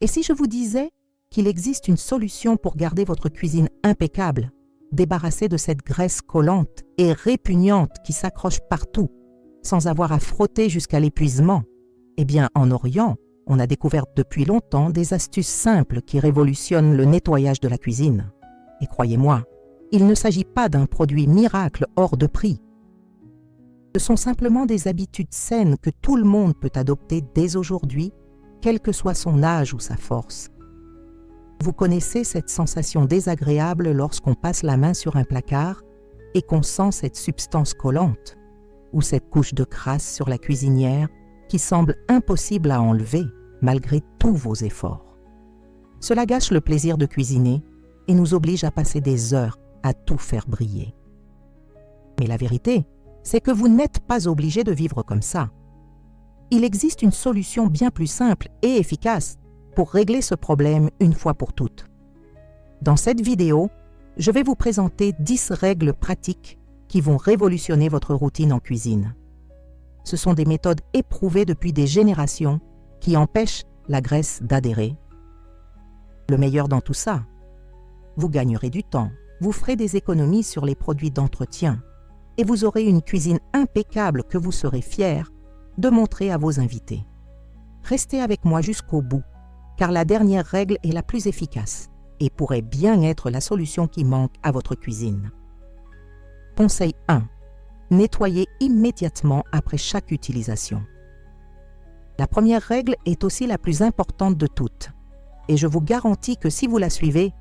Et si je vous disais qu'il existe une solution pour garder votre cuisine impeccable, débarrassée de cette graisse collante et répugnante qui s'accroche partout, sans avoir à frotter jusqu'à l'épuisement? Eh bien, en Orient, on a découvert depuis longtemps des astuces simples qui révolutionnent le nettoyage de la cuisine. Et croyez-moi, il ne s'agit pas d'un produit miracle hors de prix. Ce sont simplement des habitudes saines que tout le monde peut adopter dès aujourd'hui, quel que soit son âge ou sa force. Vous connaissez cette sensation désagréable lorsqu'on passe la main sur un placard et qu'on sent cette substance collante, ou cette couche de crasse sur la cuisinière qui semble impossible à enlever malgré tous vos efforts. Cela gâche le plaisir de cuisiner et nous oblige à passer des heures à tout faire briller. Mais la vérité, c'est que vous n'êtes pas obligé de vivre comme ça. Il existe une solution bien plus simple et efficace pour régler ce problème une fois pour toutes. Dans cette vidéo, je vais vous présenter 10 règles pratiques qui vont révolutionner votre routine en cuisine. Ce sont des méthodes éprouvées depuis des générations qui empêchent la graisse d'adhérer. Le meilleur dans tout ça, vous gagnerez du temps, vous ferez des économies sur les produits d'entretien et vous aurez une cuisine impeccable que vous serez fiers de montrer à vos invités. Restez avec moi jusqu'au bout, car la dernière règle est la plus efficace et pourrait bien être la solution qui manque à votre cuisine. Conseil 1. Nettoyez immédiatement après chaque utilisation. La première règle est aussi la plus importante de toutes, et je vous garantis que si vous la suivez,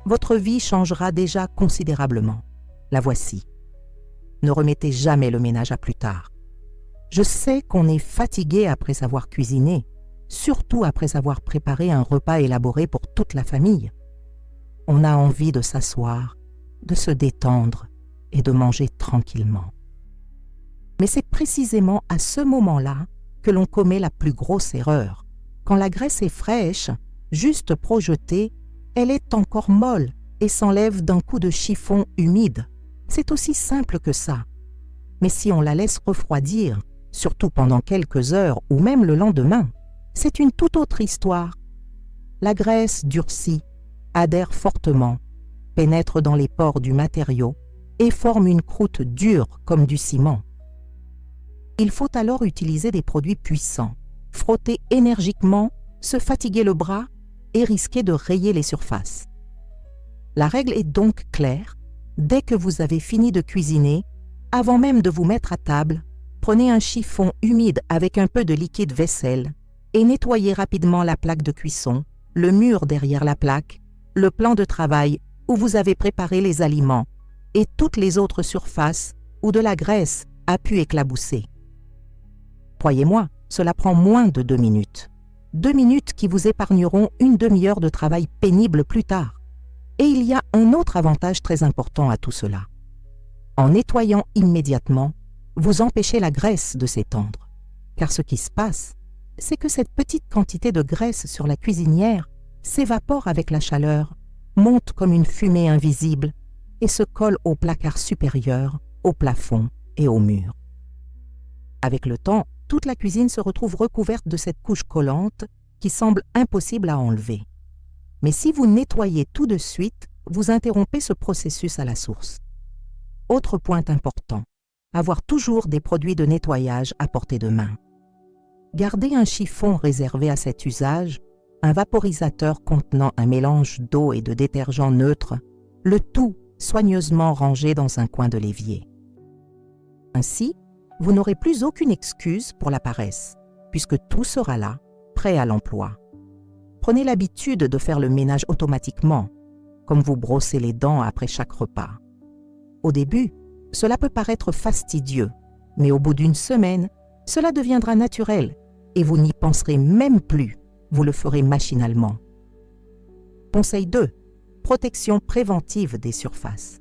votre vie changera déjà considérablement. La voici. Ne remettez jamais le ménage à plus tard. Je sais qu'on est fatigué après avoir cuisiné, surtout après avoir préparé un repas élaboré pour toute la famille. On a envie de s'asseoir, de se détendre et de manger tranquillement. Mais c'est précisément à ce moment-là que l'on commet la plus grosse erreur. Quand la graisse est fraîche, juste projetée, elle est encore molle et s'enlève d'un coup de chiffon humide. C'est aussi simple que ça. Mais si on la laisse refroidir, surtout pendant quelques heures ou même le lendemain, c'est une toute autre histoire. La graisse durcit, adhère fortement, pénètre dans les pores du matériau et forme une croûte dure comme du ciment. Il faut alors utiliser des produits puissants, frotter énergiquement, se fatiguer le bras et risquer de rayer les surfaces. La règle est donc claire. Dès que vous avez fini de cuisiner, avant même de vous mettre à table, prenez un chiffon humide avec un peu de liquide vaisselle et nettoyez rapidement la plaque de cuisson, le mur derrière la plaque, le plan de travail où vous avez préparé les aliments et toutes les autres surfaces où de la graisse a pu éclabousser. Croyez-moi, cela prend moins de 2 minutes. 2 minutes qui vous épargneront une demi-heure de travail pénible plus tard. Et il y a un autre avantage très important à tout cela. En nettoyant immédiatement, vous empêchez la graisse de s'étendre. Car ce qui se passe, c'est que cette petite quantité de graisse sur la cuisinière s'évapore avec la chaleur, monte comme une fumée invisible et se colle au placard supérieur, au plafond et au mur. Avec le temps, toute la cuisine se retrouve recouverte de cette couche collante qui semble impossible à enlever. Mais si vous nettoyez tout de suite, vous interrompez ce processus à la source. Autre point important, avoir toujours des produits de nettoyage à portée de main. Gardez un chiffon réservé à cet usage, un vaporisateur contenant un mélange d'eau et de détergent neutre, le tout soigneusement rangé dans un coin de l'évier. Ainsi, vous n'aurez plus aucune excuse pour la paresse, puisque tout sera là, prêt à l'emploi. Prenez l'habitude de faire le ménage automatiquement, comme vous brossez les dents après chaque repas. Au début, cela peut paraître fastidieux, mais au bout d'une semaine, cela deviendra naturel et vous n'y penserez même plus, vous le ferez machinalement. Conseil 2. Protection préventive des surfaces.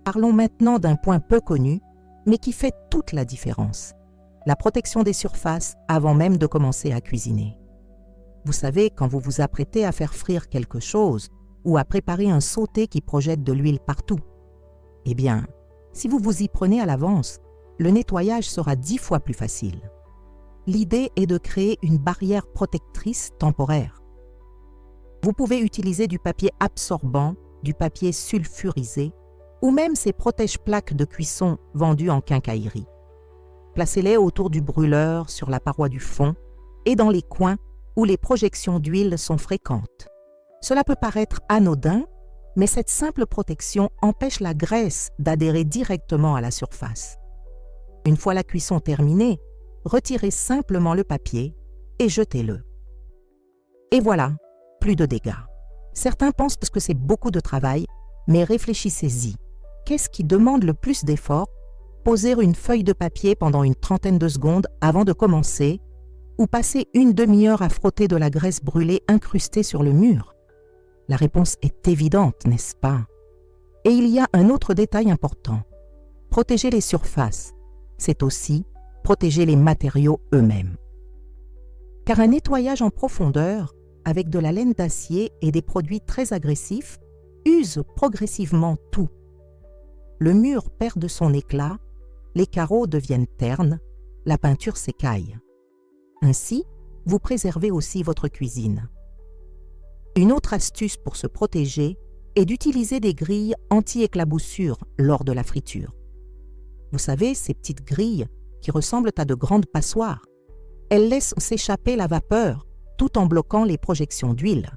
Parlons maintenant d'un point peu connu, mais qui fait toute la différence. La protection des surfaces avant même de commencer à cuisiner. Vous savez, quand vous vous apprêtez à faire frire quelque chose ou à préparer un sauté qui projette de l'huile partout, eh bien, si vous vous y prenez à l'avance, le nettoyage sera 10 fois plus facile. L'idée est de créer une barrière protectrice temporaire. Vous pouvez utiliser du papier absorbant, du papier sulfurisé ou même ces protège-plaques de cuisson vendus en quincaillerie. Placez-les autour du brûleur, sur la paroi du fond et dans les coins où les projections d'huile sont fréquentes. Cela peut paraître anodin, mais cette simple protection empêche la graisse d'adhérer directement à la surface. Une fois la cuisson terminée, retirez simplement le papier et jetez-le. Et voilà, plus de dégâts. Certains pensent que c'est beaucoup de travail, mais réfléchissez-y. Qu'est-ce qui demande le plus d'efforts? Poser une feuille de papier pendant une trentaine de secondes avant de commencer ou passer une demi-heure à frotter de la graisse brûlée incrustée sur le mur? La réponse est évidente, n'est-ce pas? Et il y a un autre détail important. Protéger les surfaces, c'est aussi protéger les matériaux eux-mêmes. Car un nettoyage en profondeur, avec de la laine d'acier et des produits très agressifs, use progressivement tout. Le mur perd de son éclat, les carreaux deviennent ternes, la peinture s'écaille. Ainsi, vous préservez aussi votre cuisine. Une autre astuce pour se protéger est d'utiliser des grilles anti-éclaboussure lors de la friture. Vous savez, ces petites grilles qui ressemblent à de grandes passoires. Elles laissent s'échapper la vapeur tout en bloquant les projections d'huile.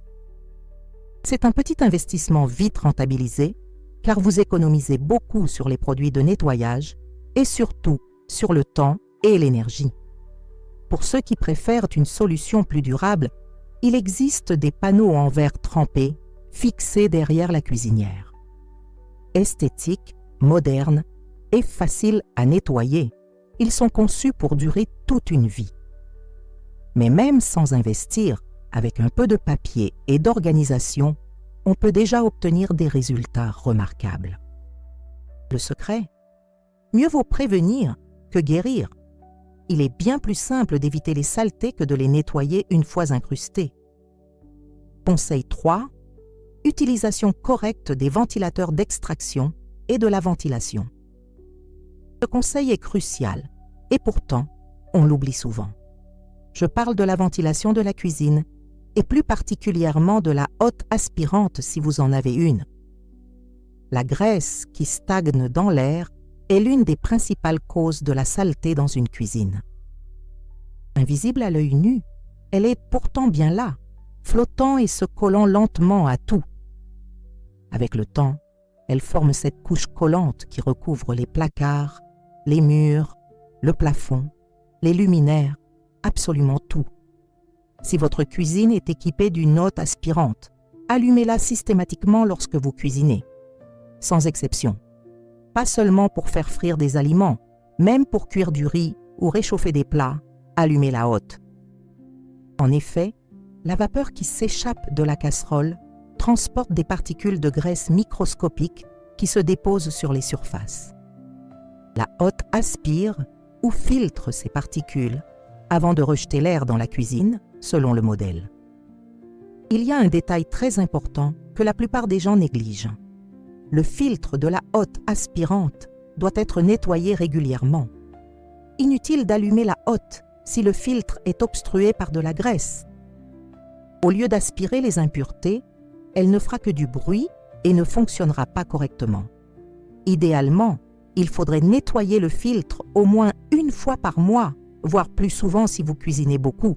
C'est un petit investissement vite rentabilisé car vous économisez beaucoup sur les produits de nettoyage et surtout sur le temps et l'énergie. Pour ceux qui préfèrent une solution plus durable, il existe des panneaux en verre trempé fixés derrière la cuisinière. Esthétiques, modernes et faciles à nettoyer, ils sont conçus pour durer toute une vie. Mais même sans investir, avec un peu de papier et d'organisation, on peut déjà obtenir des résultats remarquables. Le secret? Mieux vaut prévenir que guérir. Il est bien plus simple d'éviter les saletés que de les nettoyer une fois incrustés. Conseil 3. Utilisation correcte des ventilateurs d'extraction et de la ventilation. Ce conseil est crucial et pourtant, on l'oublie souvent. Je parle de la ventilation de la cuisine et plus particulièrement de la hotte aspirante si vous en avez une. La graisse qui stagne dans l'air est l'une des principales causes de la saleté dans une cuisine. Invisible à l'œil nu, elle est pourtant bien là, flottant et se collant lentement à tout. Avec le temps, elle forme cette couche collante qui recouvre les placards, les murs, le plafond, les luminaires, absolument tout. Si votre cuisine est équipée d'une hotte aspirante, allumez-la systématiquement lorsque vous cuisinez, sans exception. Pas seulement pour faire frire des aliments, même pour cuire du riz ou réchauffer des plats, allumez la hotte. En effet, la vapeur qui s'échappe de la casserole transporte des particules de graisse microscopiques qui se déposent sur les surfaces. La hotte aspire ou filtre ces particules avant de rejeter l'air dans la cuisine, selon le modèle. Il y a un détail très important que la plupart des gens négligent. Le filtre de la hotte aspirante doit être nettoyé régulièrement. Inutile d'allumer la hotte si le filtre est obstrué par de la graisse. Au lieu d'aspirer les impuretés, elle ne fera que du bruit et ne fonctionnera pas correctement. Idéalement, il faudrait nettoyer le filtre au moins une fois par mois, voire plus souvent si vous cuisinez beaucoup.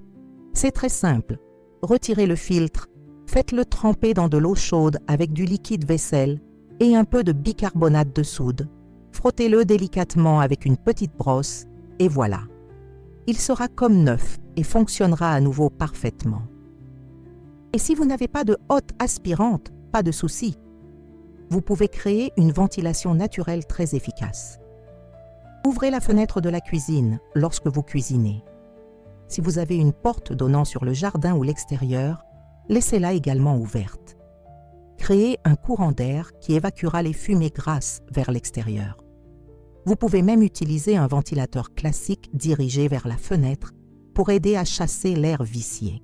C'est très simple. Retirez le filtre, faites-le tremper dans de l'eau chaude avec du liquide vaisselle et un peu de bicarbonate de soude. Frottez-le délicatement avec une petite brosse et voilà. Il sera comme neuf et fonctionnera à nouveau parfaitement. Et si vous n'avez pas de hotte aspirante, pas de souci. Vous pouvez créer une ventilation naturelle très efficace. Ouvrez la fenêtre de la cuisine lorsque vous cuisinez. Si vous avez une porte donnant sur le jardin ou l'extérieur, laissez-la également ouverte. Créez un courant d'air qui évacuera les fumées grasses vers l'extérieur. Vous pouvez même utiliser un ventilateur classique dirigé vers la fenêtre pour aider à chasser l'air vicié.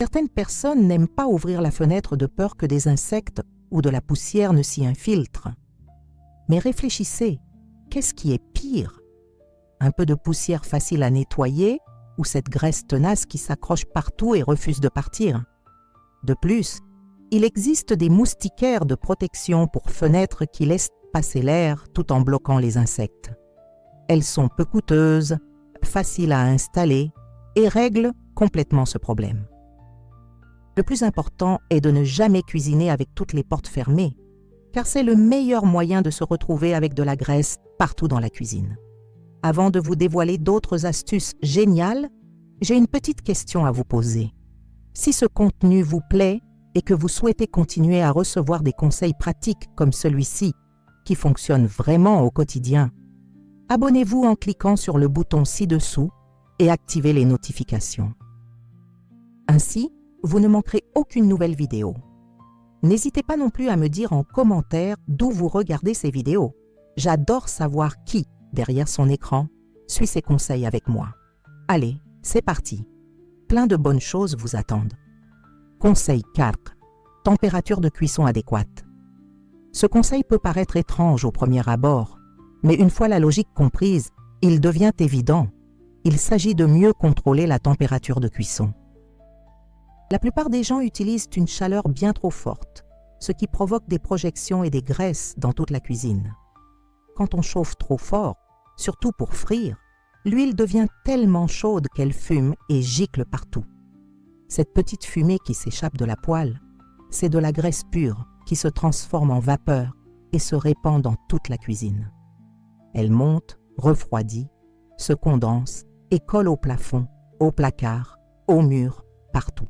Certaines personnes n'aiment pas ouvrir la fenêtre de peur que des insectes ou de la poussière ne s'y infiltrent. Mais réfléchissez, qu'est-ce qui est pire? Un peu de poussière facile à nettoyer ou cette graisse tenace qui s'accroche partout et refuse de partir? De plus, il existe des moustiquaires de protection pour fenêtres qui laissent passer l'air tout en bloquant les insectes. Elles sont peu coûteuses, faciles à installer et règlent complètement ce problème. Le plus important est de ne jamais cuisiner avec toutes les portes fermées, car c'est le meilleur moyen de se retrouver avec de la graisse partout dans la cuisine. Avant de vous dévoiler d'autres astuces géniales, j'ai une petite question à vous poser. Si ce contenu vous plaît et que vous souhaitez continuer à recevoir des conseils pratiques comme celui-ci, qui fonctionnent vraiment au quotidien, abonnez-vous en cliquant sur le bouton ci-dessous et activez les notifications. Ainsi, vous ne manquerez aucune nouvelle vidéo. N'hésitez pas non plus à me dire en commentaire d'où vous regardez ces vidéos. J'adore savoir qui, derrière son écran, suit ces conseils avec moi. Allez, c'est parti. Plein de bonnes choses vous attendent. Conseil 4. Température de cuisson adéquate. Ce conseil peut paraître étrange au premier abord, mais une fois la logique comprise, il devient évident. Il s'agit de mieux contrôler la température de cuisson. La plupart des gens utilisent une chaleur bien trop forte, ce qui provoque des projections et des graisses dans toute la cuisine. Quand on chauffe trop fort, surtout pour frire, l'huile devient tellement chaude qu'elle fume et gicle partout. Cette petite fumée qui s'échappe de la poêle, c'est de la graisse pure qui se transforme en vapeur et se répand dans toute la cuisine. Elle monte, refroidit, se condense et colle au plafond, au placard, au mur, partout.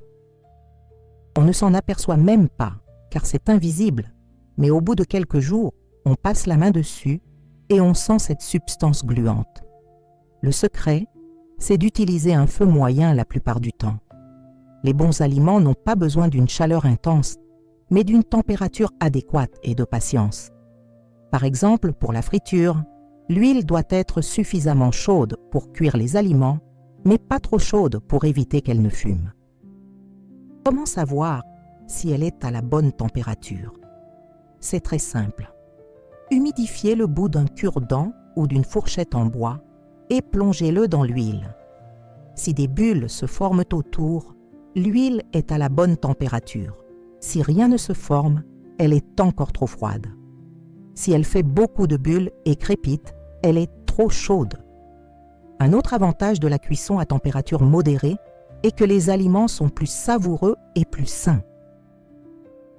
On ne s'en aperçoit même pas, car c'est invisible, mais au bout de quelques jours, on passe la main dessus et on sent cette substance gluante. Le secret, c'est d'utiliser un feu moyen la plupart du temps. Les bons aliments n'ont pas besoin d'une chaleur intense, mais d'une température adéquate et de patience. Par exemple, pour la friture, l'huile doit être suffisamment chaude pour cuire les aliments, mais pas trop chaude pour éviter qu'elle ne fume. Comment savoir si elle est à la bonne température? C'est très simple. Humidifiez le bout d'un cure-dent ou d'une fourchette en bois et plongez-le dans l'huile. Si des bulles se forment autour, l'huile est à la bonne température. Si rien ne se forme, elle est encore trop froide. Si elle fait beaucoup de bulles et crépite, elle est trop chaude. Un autre avantage de la cuisson à température modérée est que les aliments sont plus savoureux et plus sains.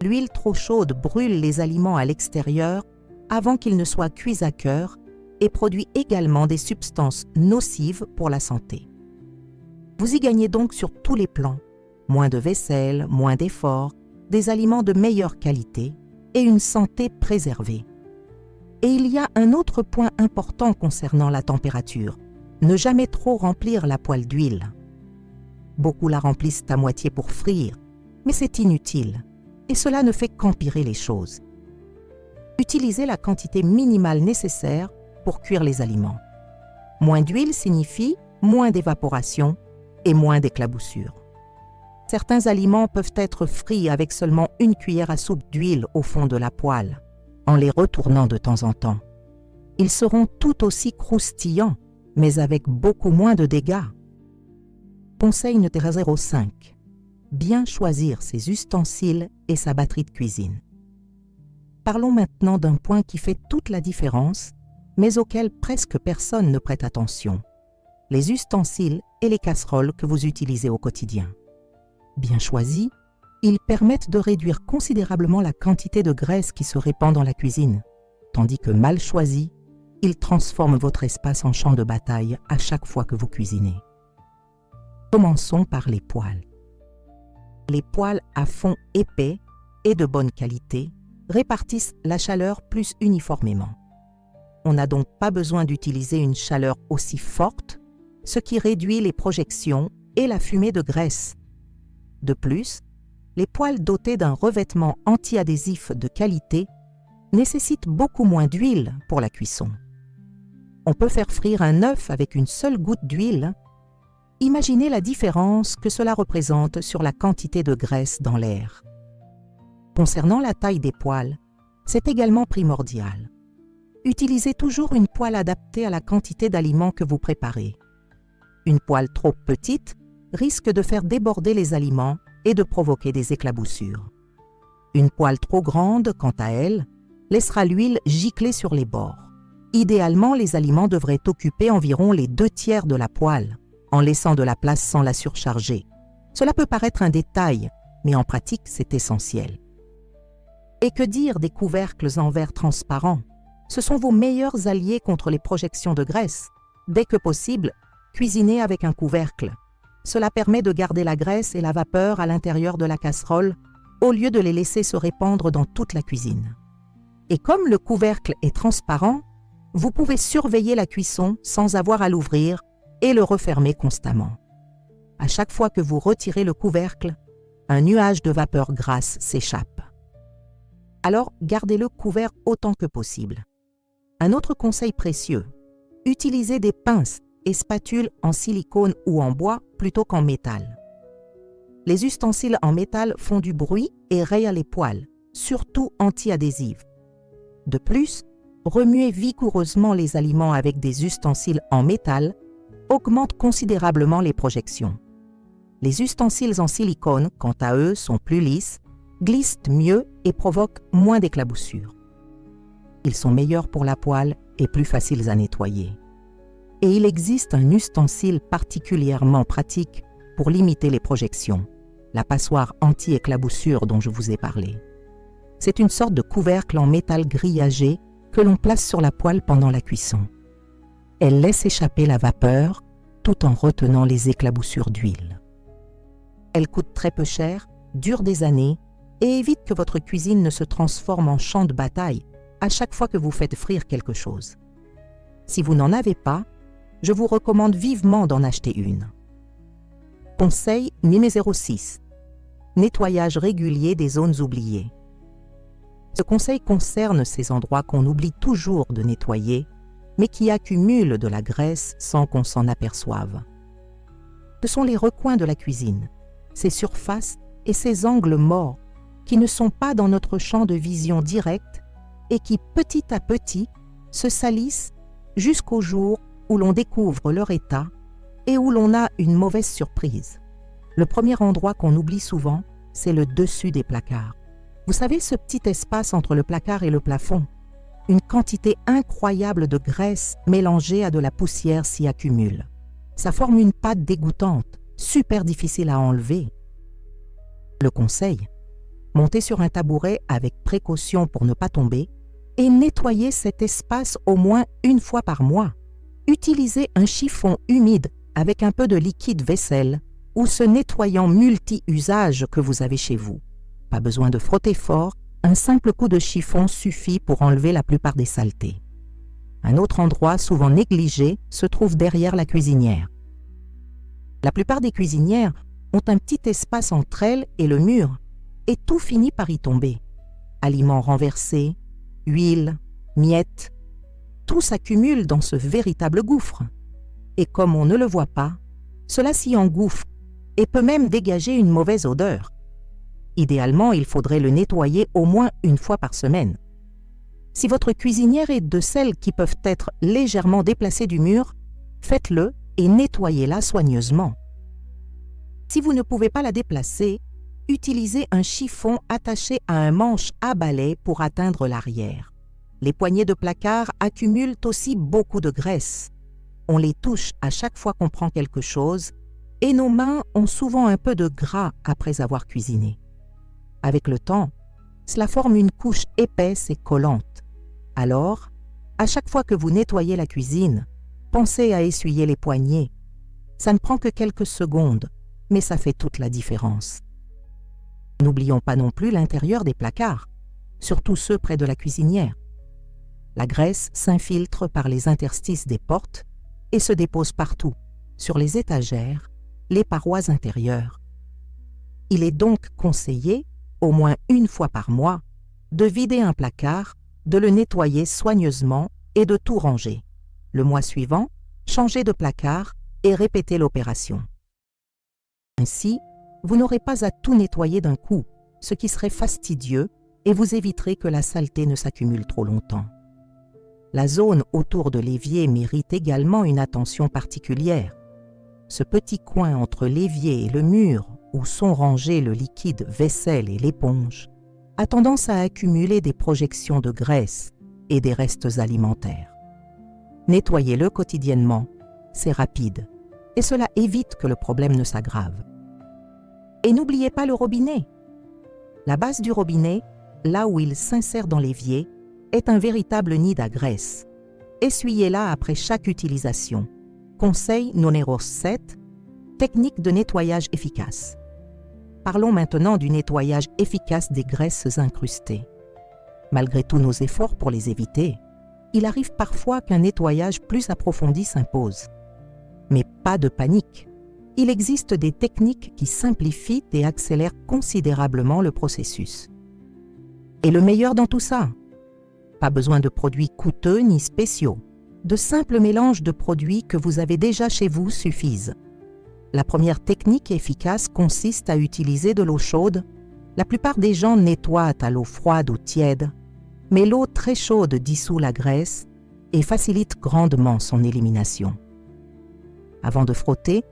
L'huile trop chaude brûle les aliments à l'extérieur avant qu'ils ne soient cuits à cœur et produit également des substances nocives pour la santé. Vous y gagnez donc sur tous les plans. Moins de vaisselle, moins d'efforts, des aliments de meilleure qualité et une santé préservée. Et il y a un autre point important concernant la température. Ne jamais trop remplir la poêle d'huile. Beaucoup la remplissent à moitié pour frire, mais c'est inutile et cela ne fait qu'empirer les choses. Utilisez la quantité minimale nécessaire pour cuire les aliments. Moins d'huile signifie moins d'évaporation et moins d'éclaboussure. Certains aliments peuvent être frits avec seulement une cuillère à soupe d'huile au fond de la poêle, en les retournant de temps en temps. Ils seront tout aussi croustillants, mais avec beaucoup moins de dégâts. Conseil numéro 5. Bien choisir ses ustensiles et sa batterie de cuisine. Parlons maintenant d'un point qui fait toute la différence, mais auquel presque personne ne prête attention. Les ustensiles et les casseroles que vous utilisez au quotidien. Bien choisis, ils permettent de réduire considérablement la quantité de graisse qui se répand dans la cuisine, tandis que mal choisis, ils transforment votre espace en champ de bataille à chaque fois que vous cuisinez. Commençons par les poêles. Les poêles à fond épais et de bonne qualité répartissent la chaleur plus uniformément. On n'a donc pas besoin d'utiliser une chaleur aussi forte, ce qui réduit les projections et la fumée de graisse. De plus, les poêles dotés d'un revêtement anti-adhésif de qualité nécessitent beaucoup moins d'huile pour la cuisson. On peut faire frire un œuf avec une seule goutte d'huile. Imaginez la différence que cela représente sur la quantité de graisse dans l'air. Concernant la taille des poêles, c'est également primordial. Utilisez toujours une poêle adaptée à la quantité d'aliments que vous préparez. Une poêle trop petite risque de faire déborder les aliments et de provoquer des éclaboussures. Une poêle trop grande, quant à elle, laissera l'huile gicler sur les bords. Idéalement, les aliments devraient occuper environ les 2/3 de la poêle, en laissant de la place sans la surcharger. Cela peut paraître un détail, mais en pratique, c'est essentiel. Et que dire des couvercles en verre transparent? Ce sont vos meilleurs alliés contre les projections de graisse. Dès que possible, cuisinez avec un couvercle. Cela permet de garder la graisse et la vapeur à l'intérieur de la casserole au lieu de les laisser se répandre dans toute la cuisine. Et comme le couvercle est transparent, vous pouvez surveiller la cuisson sans avoir à l'ouvrir et le refermer constamment. À chaque fois que vous retirez le couvercle, un nuage de vapeur grasse s'échappe. Alors, gardez-le couvert autant que possible. Un autre conseil précieux, utilisez des pinces et spatules en silicone ou en bois plutôt qu'en métal. Les ustensiles en métal font du bruit et rayent les poêles, surtout anti-adhésives. De plus, remuer vigoureusement les aliments avec des ustensiles en métal augmente considérablement les projections. Les ustensiles en silicone, quant à eux, sont plus lisses, glissent mieux et provoquent moins d'éclaboussures. Ils sont meilleurs pour la poêle et plus faciles à nettoyer. Et il existe un ustensile particulièrement pratique pour limiter les projections, la passoire anti-éclaboussure dont je vous ai parlé. C'est une sorte de couvercle en métal grillagé que l'on place sur la poêle pendant la cuisson. Elle laisse échapper la vapeur tout en retenant les éclaboussures d'huile. Elle coûte très peu cher, dure des années et évite que votre cuisine ne se transforme en champ de bataille à chaque fois que vous faites frire quelque chose. Si vous n'en avez pas, je vous recommande vivement d'en acheter une. Conseil numéro 6. Nettoyage régulier des zones oubliées. Ce conseil concerne ces endroits qu'on oublie toujours de nettoyer, mais qui accumulent de la graisse sans qu'on s'en aperçoive. Ce sont les recoins de la cuisine, ces surfaces et ces angles morts qui ne sont pas dans notre champ de vision direct et qui, petit à petit, se salissent jusqu'au jour où l'on découvre leur état et où l'on a une mauvaise surprise. Le premier endroit qu'on oublie souvent, c'est le dessus des placards. Vous savez, ce petit espace entre le placard et le plafond? Une quantité incroyable de graisse mélangée à de la poussière s'y accumule. Ça forme une pâte dégoûtante, super difficile à enlever. Le conseil, montez sur un tabouret avec précaution pour ne pas tomber et nettoyez cet espace au moins une fois par mois. Utilisez un chiffon humide avec un peu de liquide vaisselle ou ce nettoyant multi-usage que vous avez chez vous. Pas besoin de frotter fort, un simple coup de chiffon suffit pour enlever la plupart des saletés. Un autre endroit souvent négligé se trouve derrière la cuisinière. La plupart des cuisinières ont un petit espace entre elles et le mur, et tout finit par y tomber. Aliments renversés, huile, miettes, tout s'accumule dans ce véritable gouffre. Et comme on ne le voit pas, cela s'y engouffre et peut même dégager une mauvaise odeur. Idéalement, il faudrait le nettoyer au moins une fois par semaine. Si votre cuisinière est de celles qui peuvent être légèrement déplacées du mur, faites-le et nettoyez-la soigneusement. Si vous ne pouvez pas la déplacer, utilisez un chiffon attaché à un manche à balai pour atteindre l'arrière. Les poignées de placard accumulent aussi beaucoup de graisse. On les touche à chaque fois qu'on prend quelque chose et nos mains ont souvent un peu de gras après avoir cuisiné. Avec le temps, cela forme une couche épaisse et collante. Alors, à chaque fois que vous nettoyez la cuisine, pensez à essuyer les poignées. Ça ne prend que quelques secondes, mais ça fait toute la différence. N'oublions pas non plus l'intérieur des placards, surtout ceux près de la cuisinière. La graisse s'infiltre par les interstices des portes et se dépose partout, sur les étagères, les parois intérieures. Il est donc conseillé, au moins une fois par mois, de vider un placard, de le nettoyer soigneusement et de tout ranger. Le mois suivant, changez de placard et répétez l'opération. Ainsi, vous n'aurez pas à tout nettoyer d'un coup, ce qui serait fastidieux et vous éviterez que la saleté ne s'accumule trop longtemps. La zone autour de l'évier mérite également une attention particulière. Ce petit coin entre l'évier et le mur, où sont rangés le liquide vaisselle et l'éponge a tendance à accumuler des projections de graisse et des restes alimentaires. Nettoyez-le quotidiennement, c'est rapide et cela évite que le problème ne s'aggrave. Et n'oubliez pas le robinet. La base du robinet, là où il s'insère dans l'évier, est un véritable nid à graisse. Essuyez-la après chaque utilisation. Conseil numéro 7, technique de nettoyage efficace. Parlons maintenant du nettoyage efficace des graisses incrustées. Malgré tous nos efforts pour les éviter, il arrive parfois qu'un nettoyage plus approfondi s'impose. Mais pas de panique. Il existe des techniques qui simplifient et accélèrent considérablement le processus. Et le meilleur dans tout ça, pas besoin de produits coûteux ni spéciaux. De simples mélanges de produits que vous avez déjà chez vous suffisent. La première technique efficace consiste à utiliser de l'eau chaude. La plupart des gens nettoient à l'eau froide ou tiède, mais l'eau très chaude dissout la graisse et facilite grandement son élimination. Avant de frotter,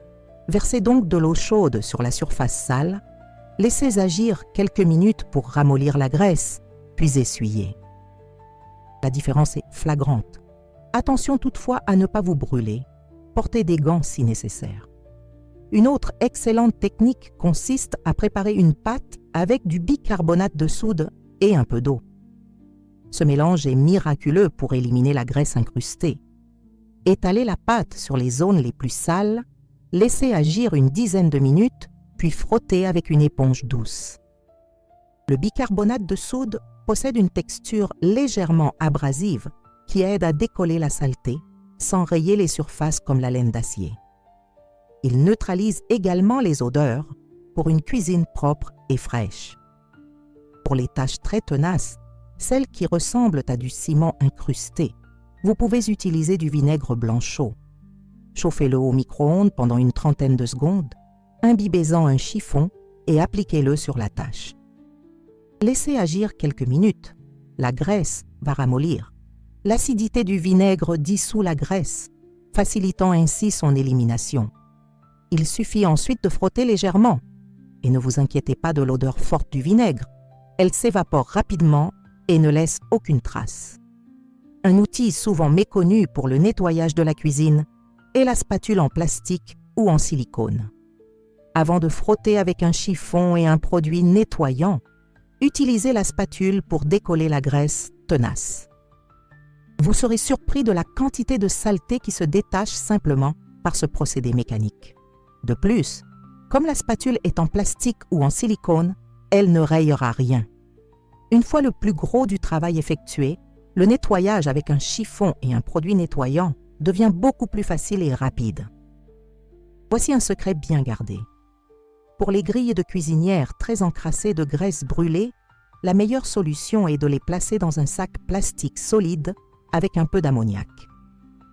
versez donc de l'eau chaude sur la surface sale, laissez agir quelques minutes pour ramollir la graisse, puis essuyez. La différence est flagrante. Attention toutefois à ne pas vous brûler. Portez des gants si nécessaire. Une autre excellente technique consiste à préparer une pâte avec du bicarbonate de soude et un peu d'eau. Ce mélange est miraculeux pour éliminer la graisse incrustée. Étalez la pâte sur les zones les plus sales, laissez agir une dizaine de minutes, puis frottez avec une éponge douce. Le bicarbonate de soude possède une texture légèrement abrasive qui aide à décoller la saleté sans rayer les surfaces comme la laine d'acier. Il neutralise également les odeurs pour une cuisine propre et fraîche. Pour les tâches très tenaces, celles qui ressemblent à du ciment incrusté, vous pouvez utiliser du vinaigre blanc chaud. Chauffez-le au micro-ondes pendant une trentaine de secondes, imbibez-en un chiffon et appliquez-le sur la tâche. Laissez agir quelques minutes. La graisse va ramollir. L'acidité du vinaigre dissout la graisse, facilitant ainsi son élimination. Il suffit ensuite de frotter légèrement. Et ne vous inquiétez pas de l'odeur forte du vinaigre. Elle s'évapore rapidement et ne laisse aucune trace. Un outil souvent méconnu pour le nettoyage de la cuisine est la spatule en plastique ou en silicone. Avant de frotter avec un chiffon et un produit nettoyant, utilisez la spatule pour décoller la graisse tenace. Vous serez surpris de la quantité de saleté qui se détache simplement par ce procédé mécanique. De plus, comme la spatule est en plastique ou en silicone, elle ne rayera rien. Une fois le plus gros du travail effectué, le nettoyage avec un chiffon et un produit nettoyant devient beaucoup plus facile et rapide. Voici un secret bien gardé. Pour les grilles de cuisinière très encrassées de graisse brûlée, la meilleure solution est de les placer dans un sac plastique solide avec un peu d'ammoniac.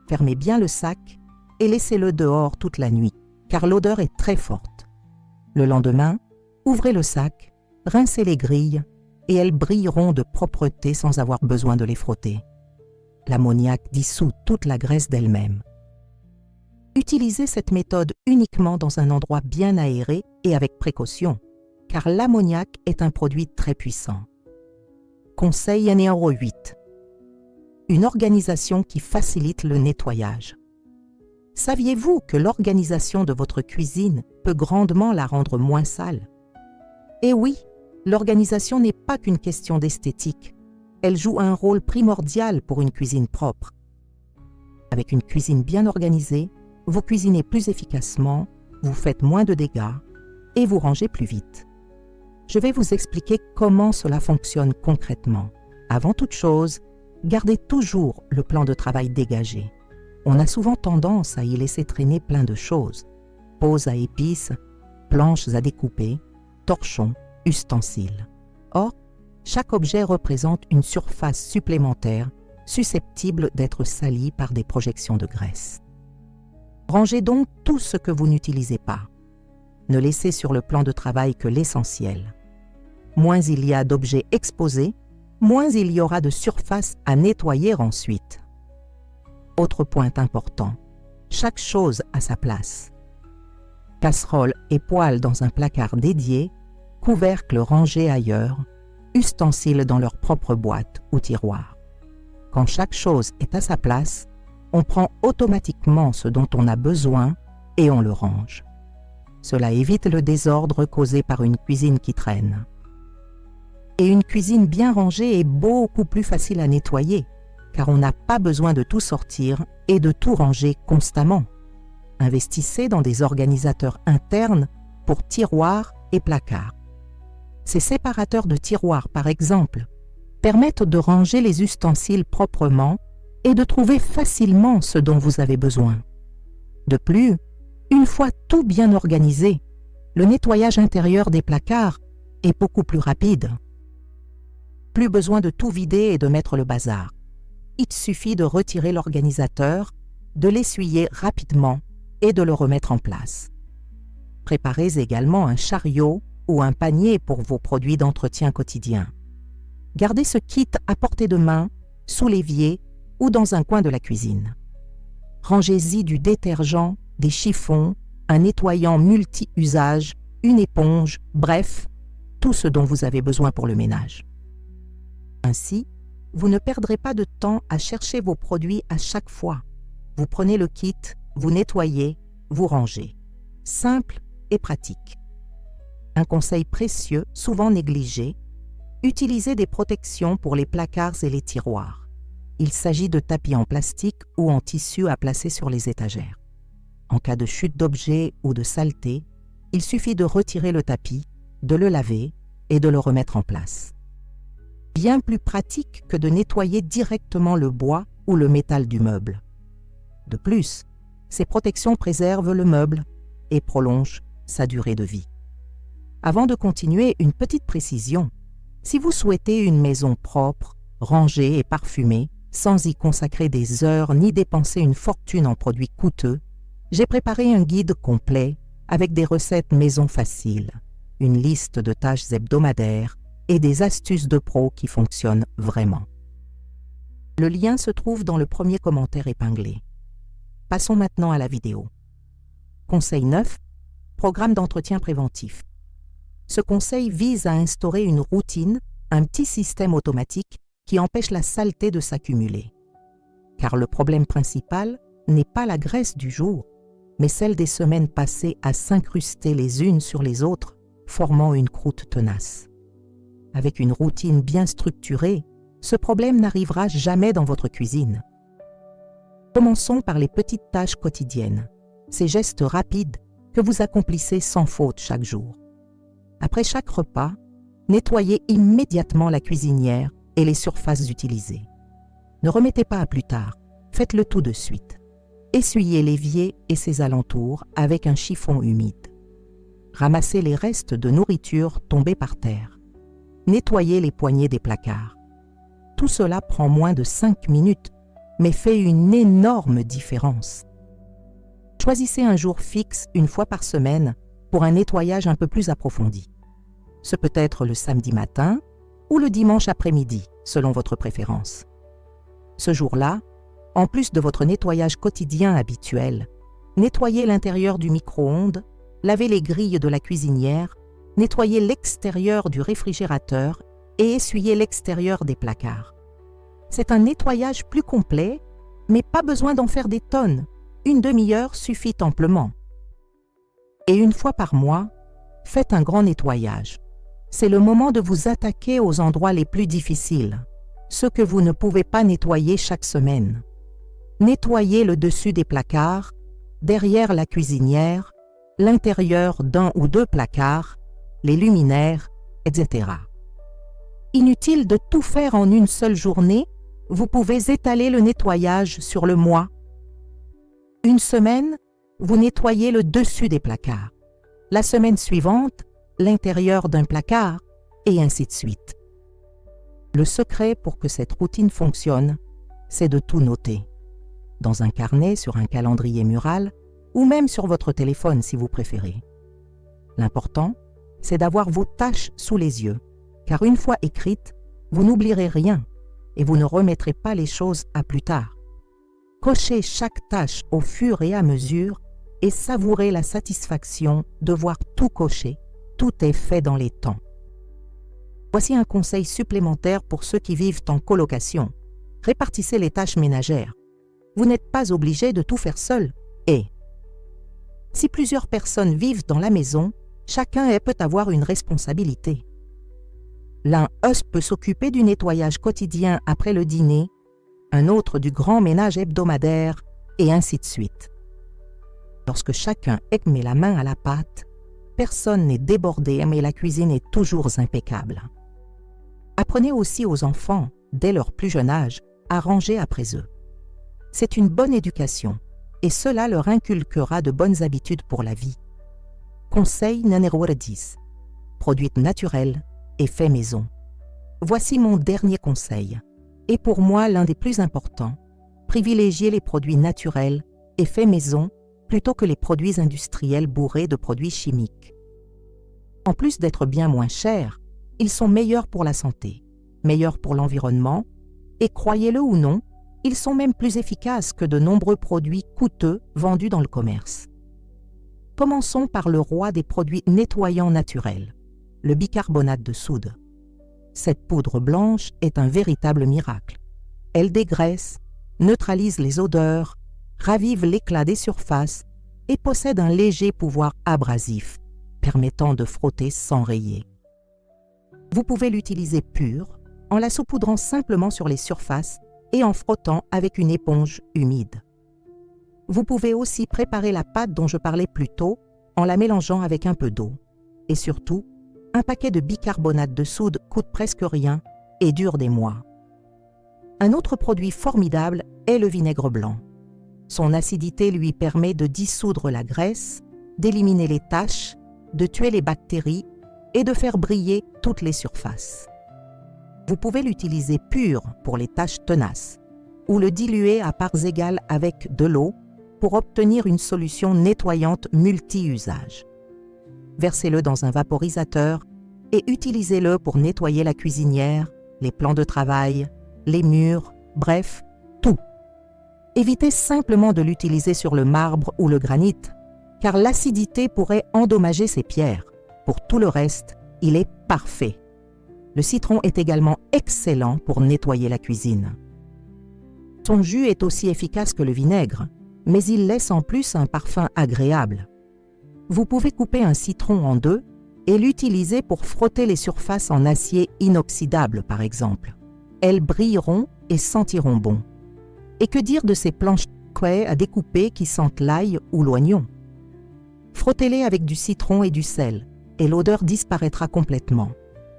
Fermez bien le sac et laissez-le dehors toute la nuit, car l'odeur est très forte. Le lendemain, ouvrez le sac, rincez les grilles et elles brilleront de propreté sans avoir besoin de les frotter. L'ammoniac dissout toute la graisse d'elle-même. Utilisez cette méthode uniquement dans un endroit bien aéré et avec précaution, car l'ammoniac est un produit très puissant. Conseil numéro 8. Une organisation qui facilite le nettoyage. Saviez-vous que l'organisation de votre cuisine peut grandement la rendre moins sale? Eh oui, l'organisation n'est pas qu'une question d'esthétique. Elle joue un rôle primordial pour une cuisine propre. Avec une cuisine bien organisée, vous cuisinez plus efficacement, vous faites moins de dégâts et vous rangez plus vite. Je vais vous expliquer comment cela fonctionne concrètement. Avant toute chose, gardez toujours le plan de travail dégagé. On a souvent tendance à y laisser traîner plein de choses. Pots à épices, planches à découper, torchons, ustensiles. Or, chaque objet représente une surface supplémentaire susceptible d'être salie par des projections de graisse. Rangez donc tout ce que vous n'utilisez pas. Ne laissez sur le plan de travail que l'essentiel. Moins il y a d'objets exposés, moins il y aura de surface à nettoyer ensuite. Autre point important, chaque chose a sa place. casseroles et poêles dans un placard dédié, couvercles rangés ailleurs, ustensiles dans leur propre boîte ou tiroir. Quand chaque chose est à sa place, on prend automatiquement ce dont on a besoin et on le range. Cela évite le désordre causé par une cuisine qui traîne. Et une cuisine bien rangée est beaucoup plus facile à nettoyer, car on n'a pas besoin de tout sortir et de tout ranger constamment. Investissez dans des organisateurs internes pour tiroirs et placards. Ces séparateurs de tiroirs, par exemple, permettent de ranger les ustensiles proprement et de trouver facilement ce dont vous avez besoin. De plus, une fois tout bien organisé, le nettoyage intérieur des placards est beaucoup plus rapide. Plus besoin de tout vider et de mettre le bazar. Il suffit de retirer l'organisateur, de l'essuyer rapidement et de le remettre en place. Préparez également un chariot ou un panier pour vos produits d'entretien quotidien. Gardez ce kit à portée de main, sous l'évier ou dans un coin de la cuisine. Rangez-y du détergent, des chiffons, un nettoyant multi-usage, une éponge, bref, tout ce dont vous avez besoin pour le ménage. Ainsi, vous ne perdrez pas de temps à chercher vos produits à chaque fois. Vous prenez le kit, vous nettoyez, vous rangez. Simple et pratique. Un conseil précieux, souvent négligé, utilisez des protections pour les placards et les tiroirs. Il s'agit de tapis en plastique ou en tissu à placer sur les étagères. En cas de chute d'objets ou de saleté, il suffit de retirer le tapis, de le laver et de le remettre en place. Bien plus pratique que de nettoyer directement le bois ou le métal du meuble. De plus, ces protections préservent le meuble et prolongent sa durée de vie. Avant de continuer, une petite précision. Si vous souhaitez une maison propre, rangée et parfumée, sans y consacrer des heures ni dépenser une fortune en produits coûteux, j'ai préparé un guide complet avec des recettes maison faciles, une liste de tâches hebdomadaires et des astuces de pro qui fonctionnent vraiment. Le lien se trouve dans le premier commentaire épinglé. Passons maintenant à la vidéo. Conseil 9. Programme d'entretien préventif. Ce conseil vise à instaurer une routine, un petit système automatique qui empêche la saleté de s'accumuler. Car le problème principal n'est pas la graisse du jour, mais celle des semaines passées à s'incruster les unes sur les autres, formant une croûte tenace. Avec une routine bien structurée, ce problème n'arrivera jamais dans votre cuisine. Commençons par les petites tâches quotidiennes, ces gestes rapides que vous accomplissez sans faute chaque jour. Après chaque repas, nettoyez immédiatement la cuisinière et les surfaces utilisées. Ne remettez pas à plus tard, faites-le tout de suite. Essuyez l'évier et ses alentours avec un chiffon humide. Ramassez les restes de nourriture tombés par terre. Nettoyez les poignées des placards. Tout cela prend moins de 5 minutes, mais fait une énorme différence. Choisissez un jour fixe une fois par semaine pour un nettoyage un peu plus approfondi. Ce peut être le samedi matin ou le dimanche après-midi, selon votre préférence. Ce jour-là, en plus de votre nettoyage quotidien habituel, nettoyez l'intérieur du micro-ondes, lavez les grilles de la cuisinière, nettoyez l'extérieur du réfrigérateur et essuyez l'extérieur des placards. C'est un nettoyage plus complet, mais pas besoin d'en faire des tonnes. Une demi-heure suffit amplement. Et une fois par mois, faites un grand nettoyage. C'est le moment de vous attaquer aux endroits les plus difficiles, ceux que vous ne pouvez pas nettoyer chaque semaine. Nettoyez le dessus des placards, derrière la cuisinière, l'intérieur d'un ou deux placards, les luminaires, etc. Inutile de tout faire en une seule journée, vous pouvez étaler le nettoyage sur le mois. Une semaine, vous nettoyez le dessus des placards. La semaine suivante, l'intérieur d'un placard, et ainsi de suite. Le secret pour que cette routine fonctionne, c'est de tout noter. Dans un carnet, sur un calendrier mural, ou même sur votre téléphone si vous préférez. L'important, c'est d'avoir vos tâches sous les yeux, car une fois écrites, vous n'oublierez rien et vous ne remettrez pas les choses à plus tard. Cochez chaque tâche au fur et à mesure et savourez la satisfaction de voir tout cocher. Tout est fait dans les temps. Voici un conseil supplémentaire pour ceux qui vivent en colocation. Répartissez les tâches ménagères. Vous n'êtes pas obligé de tout faire seul. Et si plusieurs personnes vivent dans la maison, chacun peut avoir une responsabilité. L'un peut s'occuper du nettoyage quotidien après le dîner, un autre du grand ménage hebdomadaire, et ainsi de suite. Lorsque chacun met la main à la pâte, personne n'est débordé, mais la cuisine est toujours impeccable. Apprenez aussi aux enfants, dès leur plus jeune âge, à ranger après eux. C'est une bonne éducation, et cela leur inculquera de bonnes habitudes pour la vie. Conseil numéro 10. Produits naturels et faits maison. Voici mon dernier conseil, et pour moi l'un des plus importants. Privilégiez les produits naturels et faits maison plutôt que les produits industriels bourrés de produits chimiques. En plus d'être bien moins chers, ils sont meilleurs pour la santé, meilleurs pour l'environnement, et croyez-le ou non, ils sont même plus efficaces que de nombreux produits coûteux vendus dans le commerce. Commençons par le roi des produits nettoyants naturels, le bicarbonate de soude. Cette poudre blanche est un véritable miracle. Elle dégraisse, neutralise les odeurs, ravive l'éclat des surfaces et possède un léger pouvoir abrasif, permettant de frotter sans rayer. Vous pouvez l'utiliser pure, en la saupoudrant simplement sur les surfaces et en frottant avec une éponge humide. Vous pouvez aussi préparer la pâte dont je parlais plus tôt en la mélangeant avec un peu d'eau. Et surtout, un paquet de bicarbonate de soude coûte presque rien et dure des mois. Un autre produit formidable est le vinaigre blanc. Son acidité lui permet de dissoudre la graisse, d'éliminer les taches, de tuer les bactéries et de faire briller toutes les surfaces. Vous pouvez l'utiliser pur pour les tâches tenaces ou le diluer à parts égales avec de l'eau pour obtenir une solution nettoyante multi-usage. Versez-le dans un vaporisateur et utilisez-le pour nettoyer la cuisinière, les plans de travail, les murs, bref, tout. Évitez simplement de l'utiliser sur le marbre ou le granit, car l'acidité pourrait endommager ces pierres. Pour tout le reste, il est parfait. Le citron est également excellent pour nettoyer la cuisine. Son jus est aussi efficace que le vinaigre, mais il laisse en plus un parfum agréable. Vous pouvez couper un citron en deux et l'utiliser pour frotter les surfaces en acier inoxydable, par exemple. Elles brilleront et sentiront bon. Et que dire de ces planches à découper qui sentent l'ail ou l'oignon? Frottez-les avec du citron et du sel, et l'odeur disparaîtra complètement.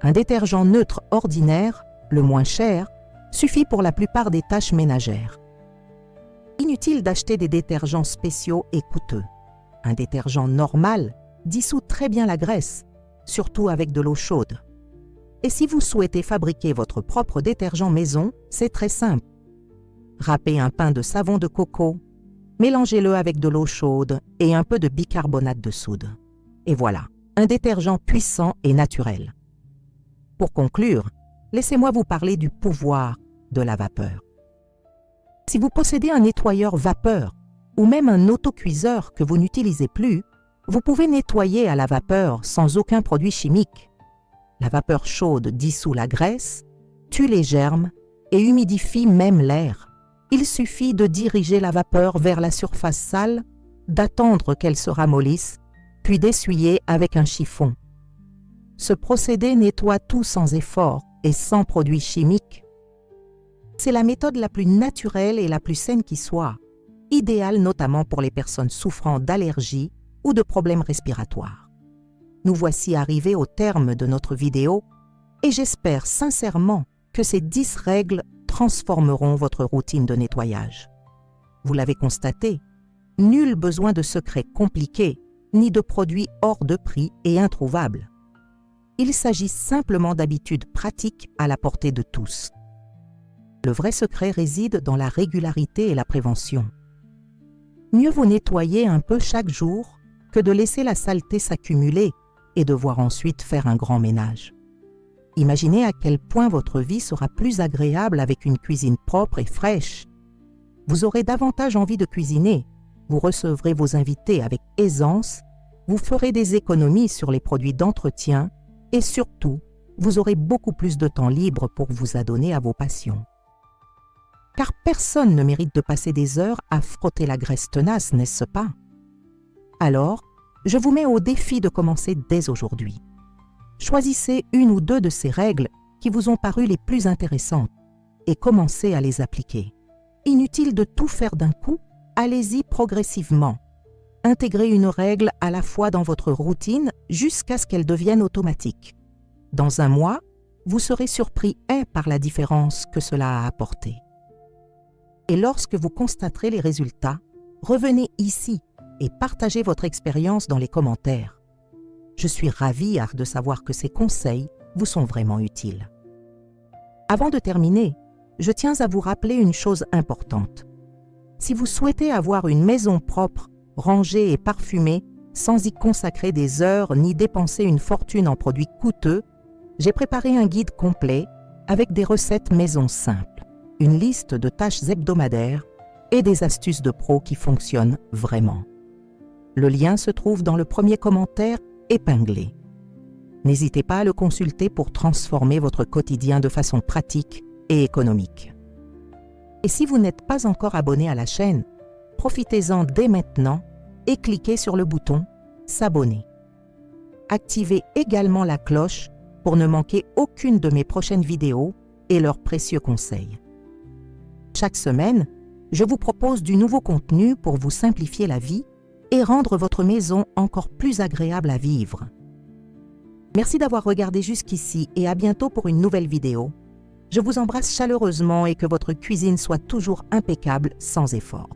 Un détergent neutre ordinaire, le moins cher, suffit pour la plupart des tâches ménagères. Inutile d'acheter des détergents spéciaux et coûteux. Un détergent normal dissout très bien la graisse, surtout avec de l'eau chaude. Et si vous souhaitez fabriquer votre propre détergent maison, c'est très simple. Râpez un pain de savon de coco, mélangez-le avec de l'eau chaude et un peu de bicarbonate de soude. Et voilà, un détergent puissant et naturel. Pour conclure, laissez-moi vous parler du pouvoir de la vapeur. Si vous possédez un nettoyeur vapeur ou même un autocuiseur que vous n'utilisez plus, vous pouvez nettoyer à la vapeur sans aucun produit chimique. La vapeur chaude dissout la graisse, tue les germes et humidifie même l'air. Il suffit de diriger la vapeur vers la surface sale, d'attendre qu'elle se ramollisse, puis d'essuyer avec un chiffon. Ce procédé nettoie tout sans effort et sans produits chimiques. C'est la méthode la plus naturelle et la plus saine qui soit, idéale notamment pour les personnes souffrant d'allergies ou de problèmes respiratoires. Nous voici arrivés au terme de notre vidéo et j'espère sincèrement que ces 10 règles transformeront votre routine de nettoyage. Vous l'avez constaté, nul besoin de secrets compliqués ni de produits hors de prix et introuvables. Il s'agit simplement d'habitudes pratiques à la portée de tous. Le vrai secret réside dans la régularité et la prévention. Mieux vaut nettoyer un peu chaque jour que de laisser la saleté s'accumuler et devoir ensuite faire un grand ménage. Imaginez à quel point votre vie sera plus agréable avec une cuisine propre et fraîche. Vous aurez davantage envie de cuisiner vous recevrez vos invités avec aisance, vous ferez des économies sur les produits d'entretien et surtout, vous aurez beaucoup plus de temps libre pour vous adonner à vos passions. Car personne ne mérite de passer des heures à frotter la graisse tenace, n'est-ce pas? Alors, je vous mets au défi de commencer dès aujourd'hui. Choisissez une ou deux de ces règles qui vous ont paru les plus intéressantes et commencez à les appliquer. Inutile de tout faire d'un coup, allez-y progressivement. Intégrez une règle à la fois dans votre routine jusqu'à ce qu'elle devienne automatique. Dans un mois, vous serez surpris par la différence que cela a apporté. Et lorsque vous constaterez les résultats, revenez ici et partagez votre expérience dans les commentaires. Je suis ravie de savoir que ces conseils vous sont vraiment utiles. Avant de terminer, je tiens à vous rappeler une chose importante. Si vous souhaitez avoir une maison propre, rangée et parfumée, sans y consacrer des heures ni dépenser une fortune en produits coûteux, j'ai préparé un guide complet avec des recettes maison simples, une liste de tâches hebdomadaires et des astuces de pro qui fonctionnent vraiment. Le lien se trouve dans le premier commentaire épinglé. N'hésitez pas à le consulter pour transformer votre quotidien de façon pratique et économique. Et si vous n'êtes pas encore abonné à la chaîne, profitez-en dès maintenant et cliquez sur le bouton « S'abonner ». Activez également la cloche pour ne manquer aucune de mes prochaines vidéos et leurs précieux conseils. Chaque semaine, je vous propose du nouveau contenu pour vous simplifier la vie et rendre votre maison encore plus agréable à vivre. Merci d'avoir regardé jusqu'ici et à bientôt pour une nouvelle vidéo. Je vous embrasse chaleureusement et que votre cuisine soit toujours impeccable sans effort.